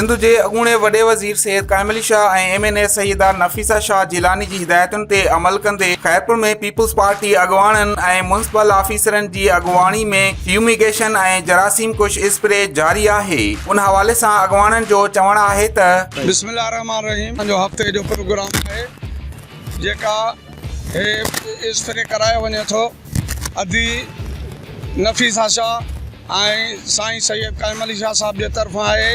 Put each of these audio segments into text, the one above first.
सिंध के अॻूणे वॾे वज़ीर सैयद कामिल अली शाह ऐं MNA सईदा नफ़ीसा शाह जिलानी की हिदायतुनि ते अमल कंदे खैरपुर में पीपुल्स पार्टी अॻवाननि ऐं मुनिसिपल ऑफिसरनि की अॻवानी में फ्यूमिगेशन ऐं जरासीम कुश स्प्रे जारी है। उन हवाले से अॻवाननि जो चवणु आहे त बिस्मिल्लाहिर्रहमानिर्रहीम जो हफ़्ते जो प्रोग्राम है जेका स्प्रे करायो वञे थो। अदी नफ़ीसा शाह ऐं साईं सैयद कामिल अली शाह साहब के तरफा है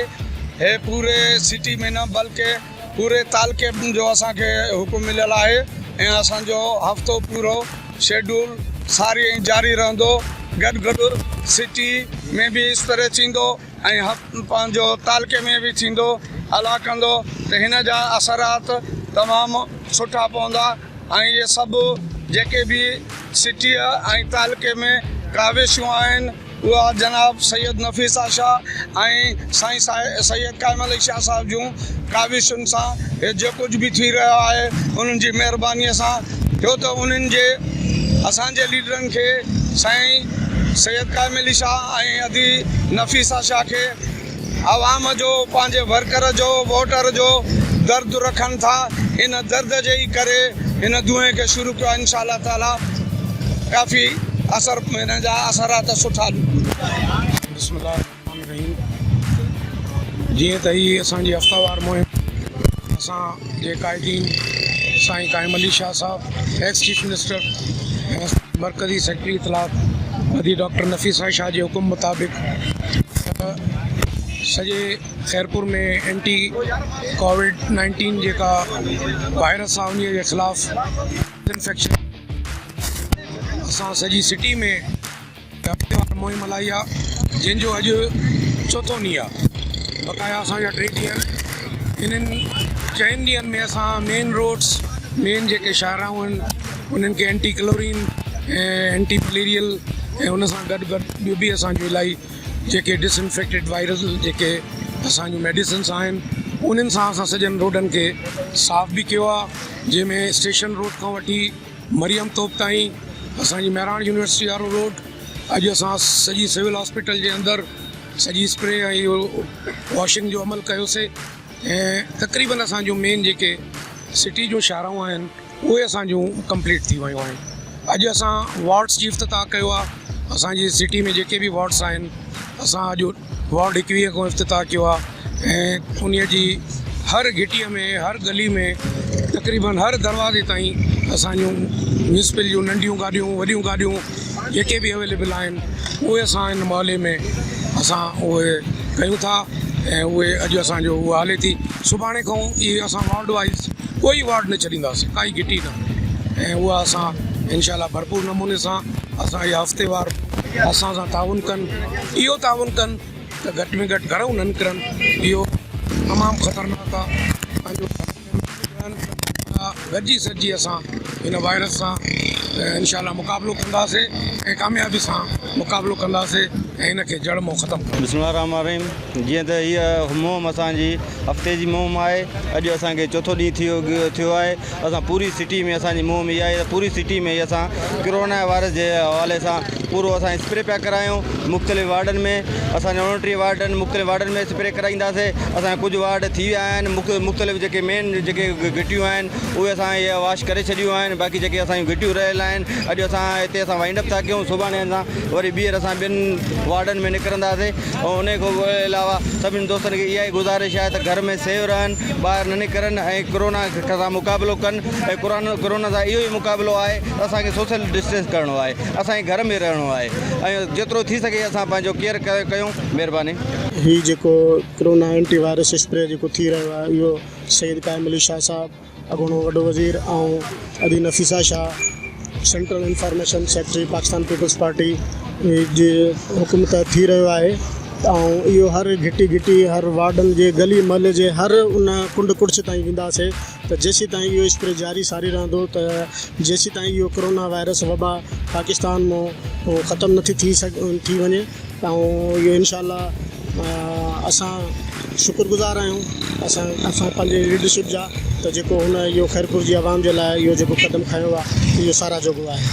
पूरे सिटी में न बल्कि पूरे तालके जो असांखे हुकुम मिलियल है ऐं असांजो हफ़्तो पूरो शेड्यूल सारी जारी रहंदो। गॾु गॾु सिटी में भी स्प्रे थींदो ऐं पंहिंजो तालके में भी थींदो हला कंदो त हिन जा असरात तमामु सुठा पवंदा ऐं ये सभु जेके भी सिटी ऐं तालके में काविशूं आहिनि उहा जनाब सैयद नफ़ीसा शाह ऐं साईं सैयद कामिल अली शाह साहब जूं काविशुनि सां जो कुछ भी थी रहा है उन्हनि जी महिरबानीअ सां थियो त उन्हनि जे असांजे लीडरनि खे साईं सैयद कामिल अली शाह ऐं अदी नफ़ीसा शाह के आवाम जो पंहिंजे वर्कर जो वोटर जो दर्द रखनि था। इन दर्द जे ही करे इन दुए के शुरू किया इंशाअल्लाह ताला काफ़ी असर हिन जा असरात सुठा। बिस्मिल्लाहिर्रहमानिर्रहीम जीअं त ही असांजी हफ़्तावार मुहिम असां जे कायदीन साईं कामिल अली शाह साहब एक्स चीफ मिनिस्टर मरकज़ी सेक्रेटरी इतलात अदी डॉक्टर नफ़ीसा शाह के हुकुम मुताबिक सॼे खैरपुर में एंटी कोविड-19 जेका वायरस आहे उन के ख़िलाफ़ इंफेक्शन असां सॼी सिटी में हफ़्तेवार मुहिम हलाई आहे जंहिंजो अॼु चौथों ॾींहुं आहे। बक़ाया असांजा 3 ॾींहं इन्हनि 4 ॾींहंनि में असां मेन रोड्स मेन जेके शाहराऊं आहिनि उन्हनि खे एंटी क्लोरीन ऐं एंटी मलेरियल ऐं उन सां गॾु गॾु ॿियूं बि असांजूं इलाही जेके डिसइंफेक्टेड वायरल जेके असांजूं मेडिसिन्स आहिनि उन्हनि सां असां सॼनि रोडनि खे साफ़ भी कियो आहे जंहिंमें स्टेशन रोड खां वठी मरियम तोप ताईं असांजी मेहराण यूनिवर्सिटी वारो रोड अॼु असां सॼी सिविल हॉस्पिटल जे अंदरि सॼी स्प्रे ऐं इहो वॉशिंग जो अमल कयोसीं ऐं तक़रीबन असांजूं मेन जेके सिटी जूं शाहराऊं आहिनि उहे असांजूं कंप्लीट थी वियूं आहिनि। अॼु असां वार्ड्स जी इफ़्तिताह कयो आहे। असांजी सिटी में जेके भी वार्ड्स आहिनि असां अॼु वार्ड 21 को इफ़्तिताह कियो आहे ऐं उन जी हर घिटीअ में हर गली में तक़रीबन हर दरवाज़े ताईं असांजूं म्यूनिसिपल जूं नंढियूं गाॾियूं वॾियूं गाॾियूं जेके भी अवेलेबल आहिनि उहे असां हिन मोहल्ले में असां उहे कयूं था ऐं उहे अॼु असांजो उहा हले थी। सुभाणे खां इहे असां वार्ड वाइज़ कोई वार्ड न छॾींदासीं काई घिटी न ऐं उहा असां इंशाअल्लाह भरपूर नमूने सां असां इहा हफ़्तेवार असां सां ताउन कनि इहो ताउन कनि त घटि में घटि घरऊं न निकिरनि। इहो तमामु ख़तरनाक आहे। पंहिंजो गॾिजी सॼी असां हिन वायरस सां इंशाअल्लाह मुक़ाबिलो कंदासीं ऐं कामयाबी सां मुक़ाबिलो कंदासीं ऐं हिनखे जड़ मों ख़तमु कंदासीं। बिस्मिल्लाहिर्रहमानिर्रहीम जीअं त हीअ मुहिम असांजी हफ़्ते जी मुहिम आहे। अॼु असांखे चौथो ॾींहुं थियो आहे। असां पूरी सिटी में असांजी मुहिम इहा आहे। पूरी सिटी में असां कोरोना वायरस जे हवाले सां पूरो असां स्प्रे पिया करायूं। मुख़्तलिफ़ वार्डनि में असांजा 29 वार्ड आहिनि मुख़्तलिफ़ वार्डनि में स्प्रे कराईंदासीं। असांजा कुझु वार्ड थी विया आहिनि मुख़्तलिफ़ जेके मेन जेके घिटियूं आहिनि उहे असां इहे वॉश करे छॾियूं आहिनि। बाक़ी जेके असांजूं घिटियूं रहियल आहिनि अॼु असां हिते असां वाइंड अप था कयूं। सुभाणे असां वरी ॿीहर असां ॿियनि वार्डनि में निकिरंदासीं ऐं उन खां अलावा सभिनी दोस्तनि खे इहा ई गुज़ारिश आहे त घर में सेव रहनि ॿाहिरि न निकिरनि ऐं कोरोना सां मुक़ाबिलो कनि ऐं कोरोना सां इहो ई मुक़ाबिलो आहे त असांखे सोशल डिस्टेंस करिणो आहे असांखे घर में रहणो आहे ऐं जेतिरो थी सघे असां पंहिंजो केयर कयूं। महिरबानी। ही जेको कोरोना एंटी वायरस स्प्रे जेको थी रहियो आहे इहो सैयद कामिल अली शाह साहब अॻूणो वॾो वज़ीर ऐं अदी Nafisa Shah central information secretary Pakistan Peoples Party जे हुकुम तहत थी रहियो आहे ऐं इहो हर घिटी हर वार्डनि जे गली महले जे हर उन कुंड कुड़च ताईं वेंदासीं त जेसीं ताईं इहो स्प्रे जारी सारी रहंदो त जेसीं ताईं इहो कोरोना वायरस वबा पाकिस्तान मां ख़तमु नथी थी वञे ऐं इहो इंशाअल्लाह असां शुक्रगुज़ार आहियूं असां पंहिंजे लीडरशिप जा त जेको हुन इहो खैरपुर जी आवाम जे लाइ इहो जेको क़दम खयो आहे इहो सारा जोॻो आहे।